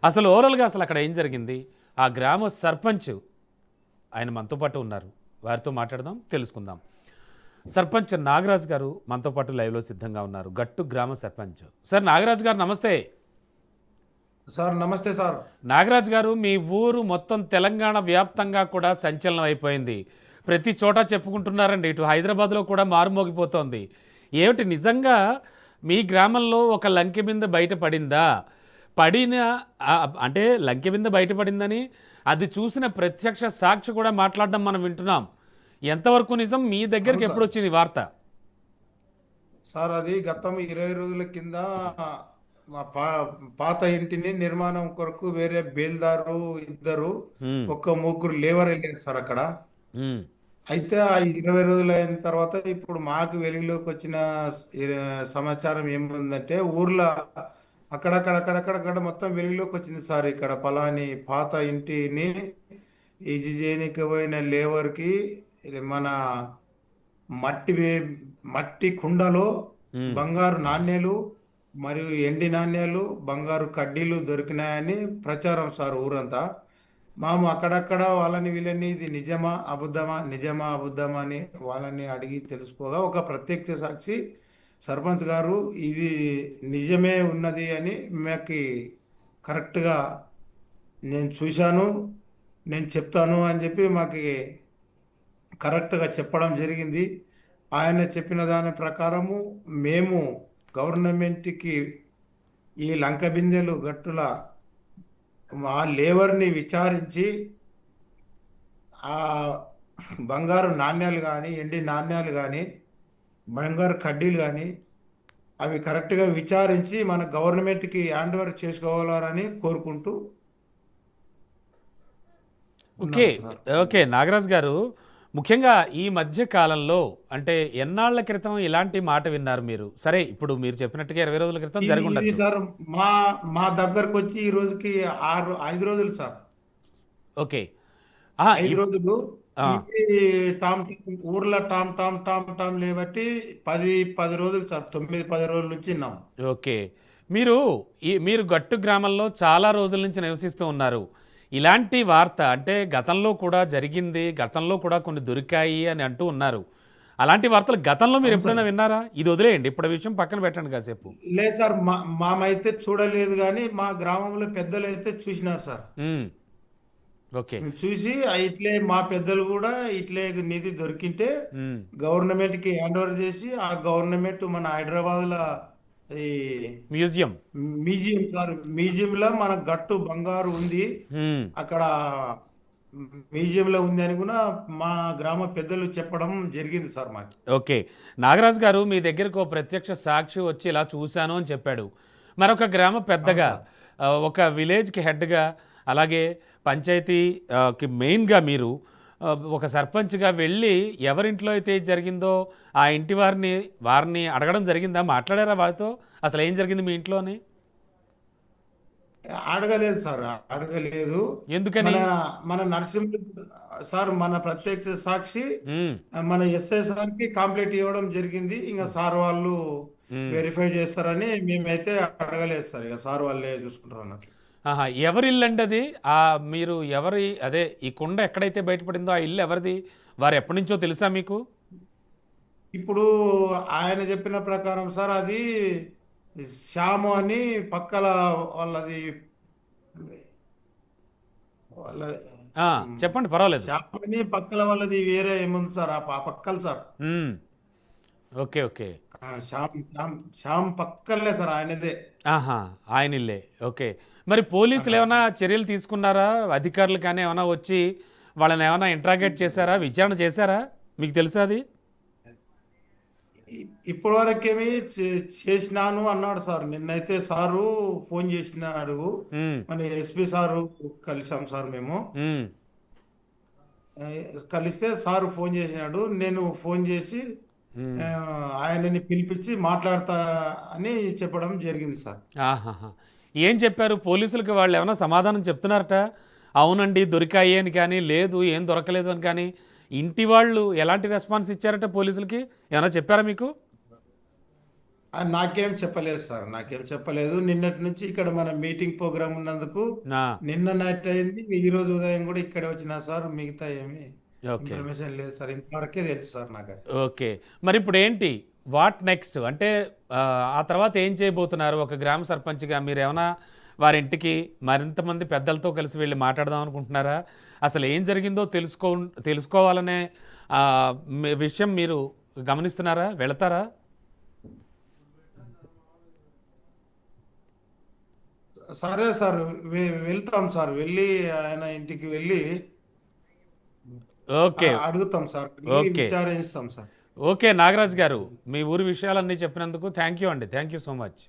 అసలు ఓవరాల్గా అసలు అక్కడ ఏం జరిగింది? ఆ గ్రామ సర్పంచ్ ఆయన మనతో పాటు ఉన్నారు. వారితో మాట్లాడదాం, తెలుసుకుందాం. సర్పంచ్ నాగరాజు గారు మనతో పాటు లైవ్లో సిద్ధంగా ఉన్నారు. గట్టు గ్రామ సర్పంచ్. సార్ నాగరాజు గారు నమస్తే. సార్ నమస్తే సార్. నాగరాజు గారు, మీ ఊరు మొత్తం తెలంగాణ వ్యాప్తంగా కూడా సంచలనం అయిపోయింది. ప్రతి చోట చెప్పుకుంటున్నారండి. ఇటు హైదరాబాద్లో కూడా మారుమోగిపోతోంది. ఏమిటి నిజంగా మీ గ్రామంలో ఒక లంకె బిందె బయటపడిందా? పడిన అంటే లంకె బిందె బయటపడిందని అది చూసిన ప్రత్యక్ష సాక్షి కూడా మాట్లాడడం మనం వింటున్నాం. ఎంతవరకు నిజం? మీ దగ్గరికి ఎప్పుడు వచ్చింది వార్త? సార్ అది గతం 20 రోజుల కింద మా పాత ఇంటిని నిర్మాణం కొరకు వేరే బేల్దారు ఇద్దరు ఉమ్, ఒక ముగ్గురు లేబర్ వెళ్ళారు సార్ అక్కడ. ఉమ్, అయితే ఆ 20 రోజులు అయిన తర్వాత ఇప్పుడు మాకు వెలుగులోకి వచ్చిన సమాచారం ఏముందంటే ఊర్లో అక్కడక్కడక్కడక్కడ మొత్తం వెలుగులోకి వచ్చింది సార్. ఇక్కడ పలాని పాత ఇంటిని ఈజీ చేయనికి పోయిన లేబర్కి మన మట్టి మట్టి కుండలో ఉమ్. బంగారు నాణ్యాలు మరియు ఎండి నాణ్యాలు బంగారు కడ్డీలు దొరికినాయని ప్రచారం సార్ ఊరంతా. మేము అక్కడక్కడ వాళ్ళని వీళ్ళని ఇది నిజమా అబద్ధమా అని వాళ్ళని అడిగి తెలుసుకోగా ఒక ప్రత్యక్ష సాక్షి సర్పంచ్ గారు ఇది నిజమే ఉన్నది అని మాకు కరెక్ట్గా నేను చూశాను, నేను చెప్తాను అని చెప్పి మాకు కరెక్ట్గా చెప్పడం జరిగింది. ఆయన చెప్పిన దాని ప్రకారము మేము గవర్నమెంట్కి ఈ లంక బిందెలు గట్టుల ఆ లేబర్ని విచారించి ఆ బంగారు నాణ్యాలు కానీ ఎండి నాణ్యాలు కానీ బంగారు కడ్డీలు కానీ అవి కరెక్ట్గా విచారించి మన గవర్నమెంట్కి హ్యాండ్ ఓవర్ చేసుకోవాలని కోరుకుంటూ ఓకే. ఉన్నాను సార్. ఓకే నాగరాజు గారు, ముఖ్యంగా ఈ మధ్య కాలంలో అంటే ఎన్నాళ్ల క్రితం ఇలాంటి మాట విన్నారు మీరు? సరే, ఇప్పుడు మీరు చెప్పినట్టుగా 20 రోజుల క్రితం ఇది జరిగి ఇది ఉండొచ్చు. సార్ మా మా దగ్గరకు వచ్చి ఈ రోజుకి 5 రోజులు సార్. ఓకే. 5 రోజులు ఆ, ఇది ఊర్లో టామ్ లేబట్టి 10 రోజులు సార్. 9-10 రోజుల నుంచి ఉన్నాం. ఓకే. మీరు మీరు గట్టు గ్రామంలో చాలా రోజుల నుంచి నివసిస్తూ ఉన్నారు. ఇలాంటి వార్త అంటే గతంలో కూడా జరిగింది, గతంలో కూడా కొన్ని దొరికాయి అని అంటూ ఉన్నారు. అలాంటి వార్తలు గతంలో మీరు అవును సార్. ఎప్పుడైనా విన్నారా? ఇది వదిలేయండి, ఇప్పుడు ఆ విషయం పక్కన పెట్టండి కాసేపు. లేదు సార్, మామైతే చూడలేదు కానీ మా గ్రామంలో పెద్దలు అయితే చూసినారు సార్. ఉమ్, ఓకే. చూసి ఇట్లే మా పెద్దలు కూడా ఇట్లే నిధి దొరికింటే ఉమ్, గవర్నమెంట్కి హ్యాండ్ ఓవర్ చేసి ఆ గవర్నమెంట్ మన హైదరాబాద్లో ఈ మ్యూజియం. మ్యూజియం సార్, మ్యూజియంలో మన గట్టు బంగారు ఉంది ఉమ్, అక్కడ. మ్యూజియంలో ఉంది అని కూడా మా గ్రామ పెద్దలు చెప్పడం జరిగింది సార్ మాకు. ఓకే. నాగరాజు గారు, మీ దగ్గరకు ఓ ప్రత్యక్ష సాక్షి వచ్చి ఇలా చూశాను అని చెప్పాడు. మరొక గ్రామ అవును పెద్దగా, సార్. ఒక విలేజ్కి హెడ్గా, అలాగే పంచాయతీకి మెయిన్గా మీరు ఒక సర్పంచ్గా వెళ్ళి ఎవరింట్లో అయితే ఇది జరిగిందో ఆ ఇంటి వారిని అడగడం జరిగిందా? మాట్లాడారా వారితో? అసలు ఏం జరిగింది మీ ఇంట్లోని? అడగలేదు సార్, అడగలేదు. ఎందుకని? మన మన నరసింహ సార్ మన ప్రత్యక్ష సాక్షి ఉమ్, మన ఎస్ఐ సార్కి కంప్లైంట్ ఇవ్వడం జరిగింది. ఇంకా సార్ వాళ్ళు ఉమ్. వెరిఫై చేస్తారని మేమైతే అడగలేదు సార్. ఇక సార్ వాళ్ళే చూసుకుంటారు అన్నట్లు. ఆహా, ఎవరి ఇల్లు అండి అది? మీరు ఎవరి, అదే ఈ కుండ ఎక్కడైతే బయటపడిందో ఆ ఇల్లు ఎవరిది? వారు ఎప్పటి నుంచో తెలుసా మీకు? ఇప్పుడు ఆయన చెప్పిన ప్రకారం సార్ అది శ్యాము అని పక్కల వాళ్ళది వాళ్ళ ఆ, చెప్పండి, పర్వాలేదు. శ్యామ్ అని పక్కల వాళ్ళది వేరే ఏముంది సార్, ఆ పక్కల సార్. ఉమ్, ఓకే, ఓకే. శ్యామ్ పక్కలే సార్ ఆయనదే. ఆహా, ఆయన ఇల్లే. ఓకే. మరి పోలీసులు ఏమైనా చర్యలు తీసుకున్నారా? అధికారులు కానీ ఏమైనా వచ్చి వాళ్ళని ఏమైనా ఇంట్రాగేట్ చేశారా, విచారణ చేశారా? మీకు తెలుసా అది? ఇప్పటి వరకేమి చేసినాను అన్నాడు సార్. నిన్నైతే సారు ఫోన్ చేసినాడు. ఉమ్, మన ఎస్పీ సారు కలిసాం సార్ మేము. ఉమ్, ఆ, కలిస్తే సారు ఫోన్ చేసినాడు. నేను ఫోన్ చేసి ఉమ్. ఆ, ఆయనని పిలిపించి మాట్లాడతా అని చెప్పడం జరిగింది సార్. ఆహాహా. ఏం చెప్పారు పోలీసులకి? వాళ్ళు ఏమైనా సమాధానం చెప్తున్నారట? అవునండి దొరికాయి అని కానీ, లేదు ఏం దొరకలేదు అని కానీ, ఇంటి వాళ్ళు ఎలాంటి రెస్పాన్స్ ఇచ్చారట పోలీసులకి? ఏమైనా చెప్పారా మీకు? నాకేం చెప్పలేదు సార్, నాకేం చెప్పలేదు. నిన్నటి నుంచి ఇక్కడ మన మీటింగ్ ప్రోగ్రామ్ ఉన్నందుకు నా నిన్న నైట్ అయింది, ఈ రోజు ఉదయం కూడా ఇక్కడే వచ్చినా సార్. మిగతా ఏమి ఓకే. ఇన్ఫర్మేషన్ లేదు సార్, ఇంతవరకే తెలుసు సార్ నాకు. ఓకే. మరి ఇప్పుడు ఏంటి? What next? అంటే ఆ తర్వాత ఏం చేయబోతున్నారు? ఒక గ్రామ సర్పంచ్‌గా మీరేమన్నా వారి ఇంటికి మరింతమంది పెద్దలతో కలిసి వెళ్లి మాట్లాడదాం అనుకుంటున్నారా? అసలు ఏం జరిగిందో తెలుసుకోవాలనే విషయం మీరు గమనిస్తున్నారా? వెళతారా? సరే సార్, వెళ్తాం సార్. వెళ్ళి ఆయన ఇంటికి వెళ్ళి ఓకే. అడుగుతాం సార్, వెళ్ళి ఓకే. విచారిస్తాం సార్. ఓకే. నాగరాజు గారు, మీ ఊరి విషయాలన్నీ చెప్పినందుకు థ్యాంక్ యూ అండి. Thank you so much.